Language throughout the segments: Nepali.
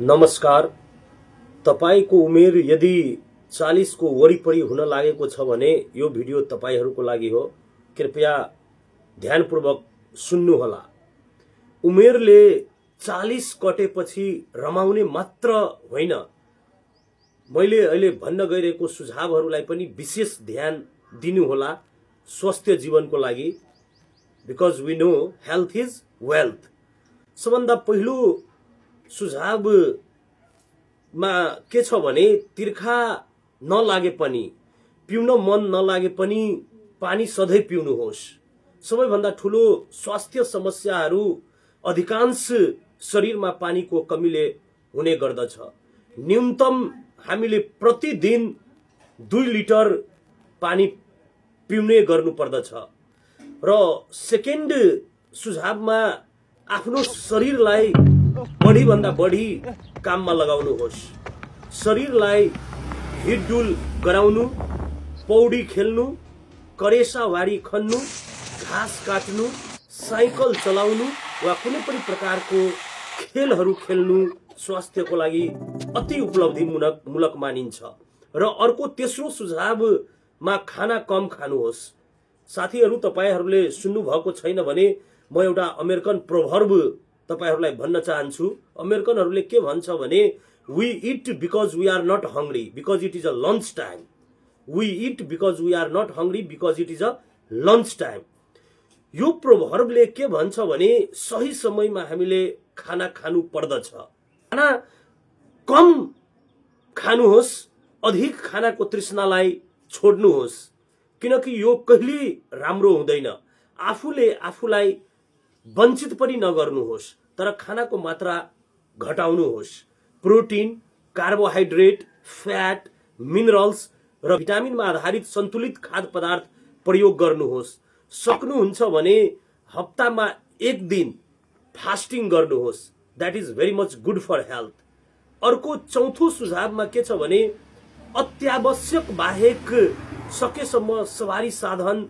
नमस्कार। तपाईको उमेर यदि 40 को वरिपरि हुन लागेको छ भने यो भिडियो तपाईहरूको लागि हो। कृपया ध्यानपूर्वक सुन्नुहोला। उमेरले 40 कटेपछि रमाउने मात्र होइन, मैले अहिले भन्न गइरहेको सुझावहरूलाई पनि विशेष ध्यान दिनुहोला स्वस्थ जीवनको लागि। Because we know health is wealth. सबभन्दा पहिलो सुझावमा के छ भने तिर्खा नलागे पनि, पिउन मन नलागे पनि पानी सधैँ पिउनुहोस्। सबैभन्दा ठूलो स्वास्थ्य समस्याहरू अधिकांश शरीरमा पानीको कमीले हुने गर्दछ। न्यूनतम हामीले प्रतिदिन 2 लिटर पानी पिउने गर्नुपर्दछ। र सेकेन्ड सुझावमा आफ्नो शरीरलाई बढी भन्दा बढी काममा लगाउनुहोस्। शरीरलाई हिडडुल गराउनु, पौडी खेल्नु, करेसावारी खन्नु, घाँस काट्नु, साइकल चलाउनु वा कुनै पनि प्रकारको खेलहरू खेल्नु स्वास्थ्यको लागि अति उपलब्धिमूलक मानिन्छ। र अर्को तेस्रो सुझावमा खाना कम खानुहोस्। साथीहरू, तपाईहरूले सुन्नु भएको छैन भने म एउटा अमेरिकन प्रोभर्ब तपाईहरूलाई भन्न चाहन्छु। अमेरिकनहरूले के भन्छ भने we eat because we are not hungry because it is a lunch time. We eat because we are not hungry because it is a lunch time. यो प्रोभर्बले के भन्छ भने सही समयमा हामीले खाना खानु पर्दछ। खाना कम खानुहोस्, अधिक खानाको तृष्णालाई छोड्नुहोस्, किनकि यो कहिल्यै राम्रो हुँदैन। आफूले आफूलाई वञ्चित पनि नगर्नुहोस्, तर खानाको मात्रा घटाउनुहोस्। प्रोटिन, कार्बोहाइड्रेट, फ्याट, मिनरल्स र भिटामिनमा आधारित सन्तुलित खाद्य पदार्थ प्रयोग गर्नुहोस्। सक्नुहुन्छ भने हप्तामा 1 दिन फास्टिङ गर्नुहोस्। That is very much good for health. अर्को चौथो सुझावमा के छ भने अत्यावश्यक बाहेक सकेसम्म सवारी साधन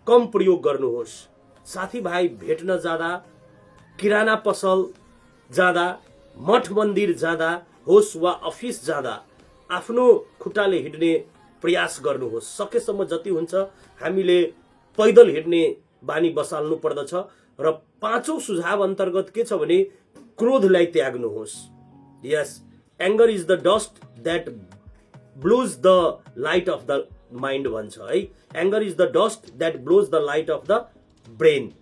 कम प्रयोग गर्नुहोस्। साथीभाइ भेट्न जाँदा, किराना पसल जाँदा, मठ मन्दिर जाँदा होस् वा अफिस जाँदा आफ्नो खुट्टाले हिँड्ने प्रयास गर्नुहोस्। सकेसम्म जति हुन्छ हामीले पैदल हिँड्ने बानी बसाल्नु पर्दछ। र पाँचौं सुझाव अन्तर्गत के छ भने क्रोधलाई त्याग्नुहोस्। Yes, anger is the dust that blows the light of the mind भन्छ है। Anger is the dust that blows the light of the brain.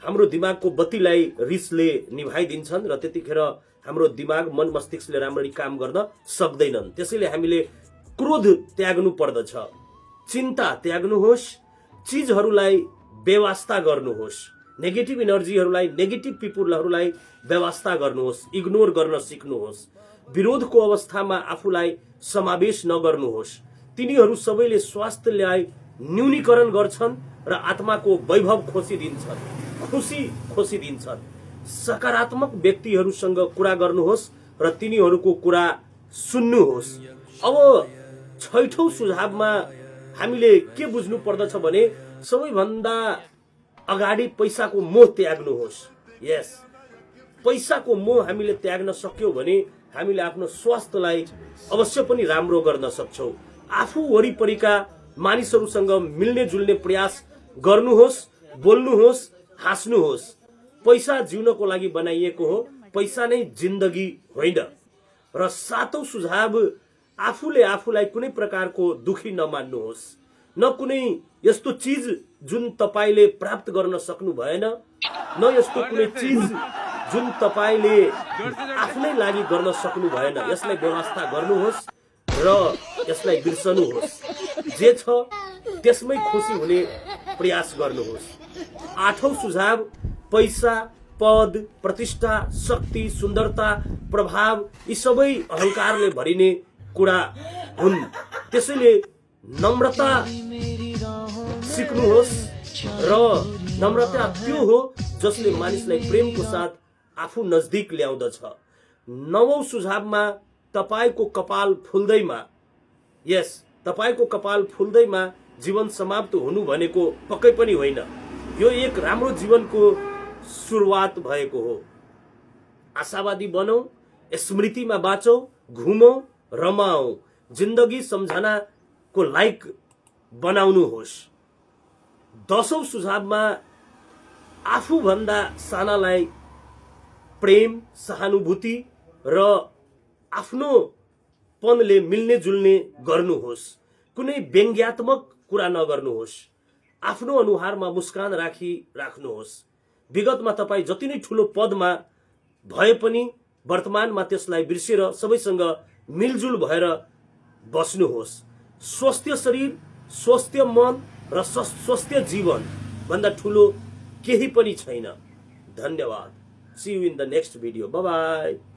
हाम्रो दिमागको बत्तीलाई रिसले निभाइदिन्छन् र त्यतिखेर हाम्रो दिमाग, मन, मस्तिष्कले राम्ररी काम गर्न सक्दैनन्। त्यसैले हामीले क्रोध त्याग्नु पर्दछ। चिन्ता त्याग्नुहोस्। चीजहरूलाई बेवास्ता गर्नुहोस्। नेगेटिभ एनर्जीहरूलाई, नेगेटिभ पिपुलहरूलाई बेवास्ता गर्नुहोस्, इग्नोर गर्न सिक्नुहोस्। विरोधको अवस्थामा आफूलाई समावेश नगर्नुहोस्। तिनीहरू सबैले स्वास्थ्यलाई न्यूनीकरण गर्छन् र आत्माको वैभव खोसिदिन्छन्। सकारात्मक व्यक्तिहरूसँग कुरा गर्नुहोस् र तिनीहरूको कुरा सुन्नुहोस्। अब छैठौं सुझावमा हामीले के बुझ्नु पर्दछ भने सबैभन्दा अगाडि पैसाको मोह त्याग्नुहोस्। यस, पैसाको मोह हामीले त्याग्न सक्यौं भने हामीले आफ्नो स्वास्थ्यलाई अवश्य पनि राम्रो गर्न सक्छौं। आफू वरिपरिका मानिसहरूसँग मिल्ने जुल्ने प्रयास गर्नुहोस्, बोल्नुहोस्, हाँस्नुहोस्। पैसा जिउनको लागि बनाइएको हो, पैसा नै जिन्दगी होइन। र सातौं सुझाव, आफूले आफूलाई कुनै प्रकारको दुखी नमान्नुहोस्। न कुनै यस्तो चीज जुन तपाईले प्राप्त गर्न सक्नु भएन, न यस्तो कुनै चीज जुन तपाईले आफ्नै लागि गर्न सक्नु भएन। यसलाई व्यवस्था गर्नुहोस् र यसलाई बिर्सनुहोस्। जे छ त्यसमै खुसी हुने प्रयास गर्नुहोस्। आठौं सुझाव, पैसा, पद, प्रतिष्ठा, शक्ति, सुन्दरता, प्रभाव यी सबै अहंकारले भरिने कुरा हुन्। त्यसैले नम्रता सिक्नुहोस् र नम्रता त्यो हो जसले मानिसलाई प्रेमको साथ आफू नजदिक ल्याउँदछ। नवौं सुझावमा तपाईको कपाल फुल्दैमा, यस, तपाईको कपाल फुल्दैमा जीवन समाप्त हुनु भनेको पक्कै पनि होइन। यो एक राम्रो जीवनको सुरुवात भएको हो। आशावादी बनौं, स्मृतिमा बाँचौं, घुमौं, रमाऔं, जिन्दगी सम्झनाको लायक बनाउनुहोस्। 10औं सुझावमा आफूभन्दा सानालाई प्रेम, सहानुभूति र आफ्नोपनले मिल्ने जुल्ने गर्नुहोस्। कुनै व्यङ्ग्यात्मक कुरा नगर्नुहोस्। आफ्नो अनुहारमा मुस्कान राख्नुहोस्। विगतमा तपाईँ जति नै ठुलो पदमा भए पनि वर्तमानमा त्यसलाई बिर्सेर सबैसँग मिलजुल भएर बस्नुहोस्। स्वस्थ शरीर, स्वस्थ मन र स्वस्थ जीवन भन्दा ठुलो केही पनि छैन। धन्यवाद। See you in the next video. Bye bye.